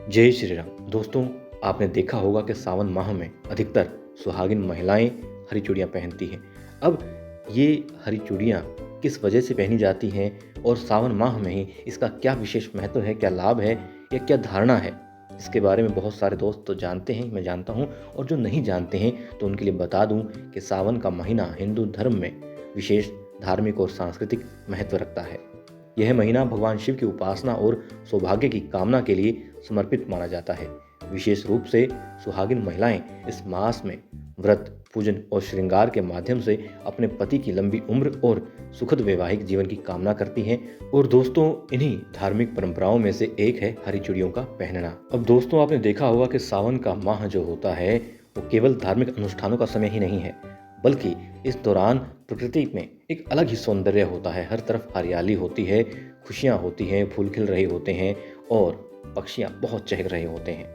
जय श्री राम। दोस्तों, आपने देखा होगा कि सावन माह में अधिकतर सुहागिन महिलाएं हरी चूड़ियाँ पहनती हैं। अब ये हरी चूड़ियाँ किस वजह से पहनी जाती हैं और सावन माह में ही इसका क्या विशेष महत्व है, क्या लाभ है या क्या धारणा है, इसके बारे में बहुत सारे दोस्त तो जानते हैं, मैं जानता हूँ। और जो नहीं जानते हैं तो उनके लिए बता दूँ कि सावन का महीना हिंदू धर्म में विशेष धार्मिक और सांस्कृतिक महत्व रखता है। यह महीना भगवान शिव की उपासना और सौभाग्य की कामना के लिए समर्पित माना जाता है। विशेष रूप से सुहागिन महिलाएं इस मास में व्रत, पूजन और श्रृंगार के माध्यम से अपने पति की लंबी उम्र और सुखद वैवाहिक जीवन की कामना करती हैं। और दोस्तों, इन्हीं धार्मिक परंपराओं में से एक है हरी चूड़ियों का पहनना। अब दोस्तों, आपने देखा होगा कि सावन का माह जो होता है वो केवल धार्मिक अनुष्ठानों का समय ही नहीं है, बल्कि इस दौरान प्रकृति में एक अलग ही सौंदर्य होता है। हर तरफ हरियाली होती है, खुशियाँ होती हैं, फूल खिल रहे होते हैं और पक्षियाँ बहुत चहक रहे होते हैं।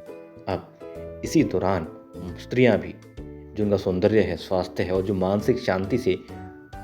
अब इसी दौरान स्त्रियाँ भी, जो उनका सौंदर्य है, स्वास्थ्य है और जो मानसिक शांति से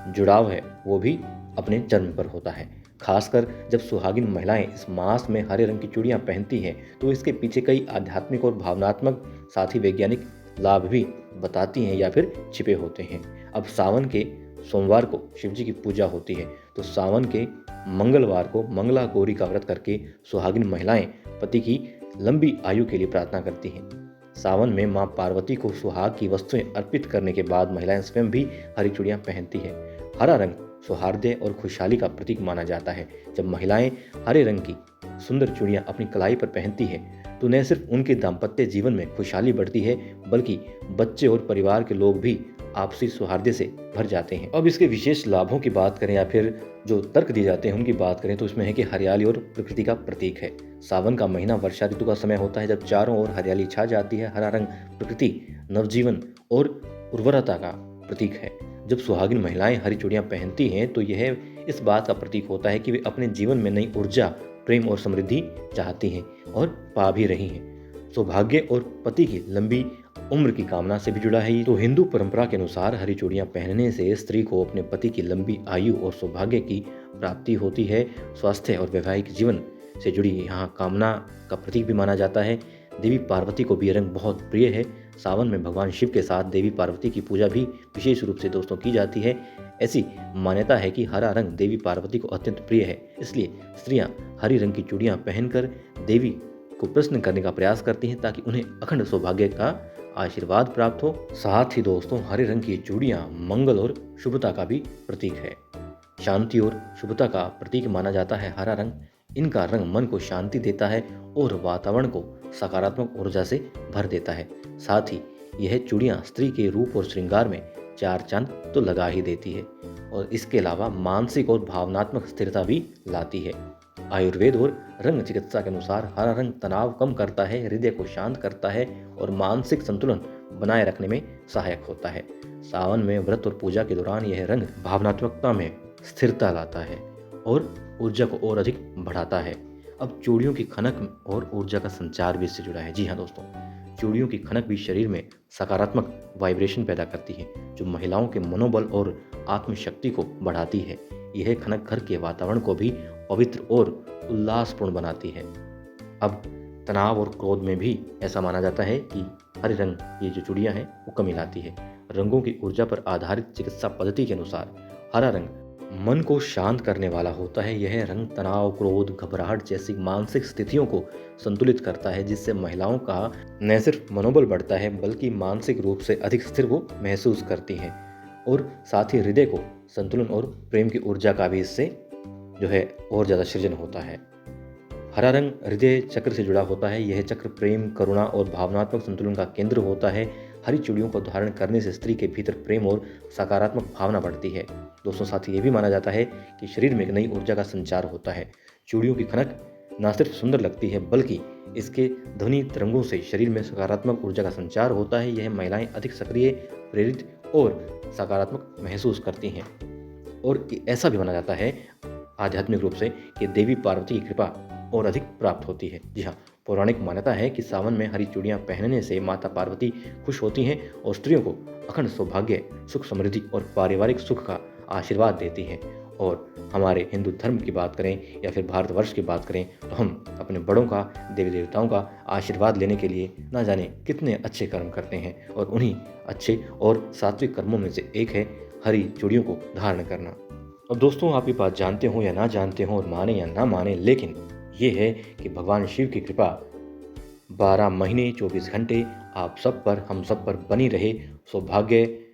जुड़ाव है, वो भी अपने चरम पर होता है। खासकर जब सुहागिन महिलाएं इस मास में हरे रंग की चूड़ियाँ पहनती हैं तो इसके पीछे कई आध्यात्मिक और भावनात्मक, साथ ही वैज्ञानिक लाभ भी बताती हैं या फिर छिपे होते हैं। अब सावन के सोमवार को शिव जी की पूजा होती है, तो सावन के मंगलवार को मंगला गौरी का व्रत करके सुहागिन महिलाएं पति की लंबी आयु के लिए प्रार्थना करती हैं। सावन में मां पार्वती को सुहाग की वस्तुएं अर्पित करने के बाद महिलाएं स्वयं भी हरी चूड़ियां पहनती हैं। हरा रंग सौहार्द्य और खुशहाली का प्रतीक माना जाता है। जब महिलाएं हरे रंग की सुंदर चूड़ियां अपनी कलाई पर पहनती हैं तो न सिर्फ उनके दाम्पत्य जीवन में खुशहाली बढ़ती है, बल्कि बच्चे और परिवार के लोग भी आपसी सौहार्द से भर जाते हैं। अब इसके विशेष लाभों की बात करें या फिर जो तर्क दिए जाते हैं उनकी बात करें तो इसमें है कि हरियाली और प्रकृति का प्रतीक है। सावन का महीना वर्षा ऋतु का समय होता है, जब चारों ओर हरियाली छा जाती है। हरा रंग प्रकृति, नवजीवन और उर्वरता का प्रतीक है। जब सुहागिन महिलाएं हरी चूड़ियां पहनती हैं तो यह इस बात का प्रतीक होता है कि वे अपने जीवन में नई ऊर्जा, प्रेम और समृद्धि चाहती हैं और पा भी रही हैं। सौभाग्य और पति की लंबी उम्र की कामना से भी जुड़ा है ये। तो हिंदू परंपरा के अनुसार हरी चूड़ियां पहनने से स्त्री को अपने पति की लंबी आयु और सौभाग्य की प्राप्ति होती है। स्वास्थ्य और वैवाहिक जीवन से जुड़ी यहाँ कामना का प्रतीक भी माना जाता है। देवी पार्वती को भी यह रंग बहुत प्रिय है। सावन में भगवान शिव के साथ देवी पार्वती की पूजा भी विशेष रूप से दोस्तों की जाती है। ऐसी मान्यता है कि हरा रंग देवी पार्वती को अत्यंत प्रिय है, इसलिए स्त्रियां हरी रंग की चूड़ियां पहनकर देवी को प्रसन्न करने का प्रयास करती हैं ताकि उन्हें अखंड सौभाग्य का आशीर्वाद प्राप्त हो। साथ ही दोस्तों, हरे रंग की चूड़ियां मंगल और शुभता का भी प्रतीक है। शांति और शुभता का प्रतीक माना जाता है हरा रंग। इनका रंग मन को शांति देता है और वातावरण को सकारात्मक ऊर्जा से भर देता है। साथ ही यह चूड़ियां स्त्री के रूप और श्रृंगार में चार चांद तो लगा ही देती है और इसके अलावा मानसिक और भावनात्मक स्थिरता भी लाती है। आयुर्वेद और रंग चिकित्सा के अनुसार हरा रंग तनाव कम करता है, हृदय को शांत करता है और मानसिक संतुलन बनाए रखने में सहायक होता है। सावन में व्रत और पूजा के दौरान यह रंग भावनात्मकता में स्थिरता लाता है और ऊर्जा को और अधिक बढ़ाता है। अब चूड़ियों की खनक और ऊर्जा का संचार भी इससे जुड़ा है। जी हाँ दोस्तों, चूड़ियों की खनक भी शरीर में सकारात्मक वाइब्रेशन पैदा करती है, जो महिलाओं के मनोबल और आत्मशक्ति को बढ़ाती है। यह खनक घर के वातावरण को भी पवित्र और उल्लासपूर्ण बनाती है। अब तनाव और क्रोध में भी ऐसा माना जाता है कि हरे रंग ये जो चूड़ियां हैं वो कमी लाती है। रंगों की ऊर्जा पर आधारित चिकित्सा पद्धति के अनुसार हरा रंग मन को शांत करने वाला होता है। यह रंग तनाव, क्रोध, घबराहट जैसी मानसिक स्थितियों को संतुलित करता है, जिससे महिलाओं का न सिर्फ मनोबल बढ़ता है बल्कि मानसिक रूप से अधिक स्थिर वो महसूस करती हैं और साथ ही हृदय को संतुलन और प्रेम की ऊर्जा का भी इससे जो है और ज़्यादा सृजन होता है। हरा रंग हृदय चक्र से जुड़ा होता है। यह चक्र प्रेम, करुणा और भावनात्मक संतुलन का केंद्र होता है। हरी चूड़ियों को धारण करने से स्त्री के भीतर प्रेम और सकारात्मक भावना बढ़ती है। दोस्तों, साथ ही ये भी माना जाता है कि शरीर में एक नई ऊर्जा का संचार होता है। चूड़ियों की खनक न सिर्फ सुंदर लगती है बल्कि इसके ध्वनि तरंगों से शरीर में सकारात्मक ऊर्जा का संचार होता है। यह महिलाएं अधिक सक्रिय, प्रेरित और सकारात्मक महसूस करती हैं। और ऐसा भी माना जाता है आध्यात्मिक रूप से कि देवी पार्वती की कृपा और अधिक प्राप्त होती है। जी हाँ, पौराणिक मान्यता है कि सावन में हरी चूड़ियां पहनने से माता पार्वती खुश होती हैं और स्त्रियों को अखंड सौभाग्य, सुख, समृद्धि और पारिवारिक सुख का आशीर्वाद देती हैं। और हमारे हिंदू धर्म की बात करें या फिर भारतवर्ष की बात करें तो हम अपने बड़ों का, देवी देवताओं का आशीर्वाद लेने के लिए ना जाने कितने अच्छे कर्म करते हैं, और उन्हीं अच्छे और सात्विक कर्मों में से एक है हरी चूड़ियों को धारण करना। अब दोस्तों, आप ये बात जानते हो या ना जानते हो और माने या ना माने, लेकिन ये है कि भगवान शिव की कृपा 12 महीने 24 घंटे आप सब पर, हम सब पर बनी रहे। सौभाग्य,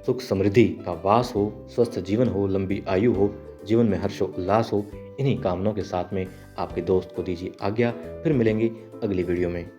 सुख समृद्धि का वास हो, स्वस्थ जीवन हो, लंबी आयु हो, जीवन में हर्षो उल्लास हो। इन्हीं कामनाओं के साथ में आपके दोस्त को दीजिए आज्ञा। फिर मिलेंगे अगली वीडियो में।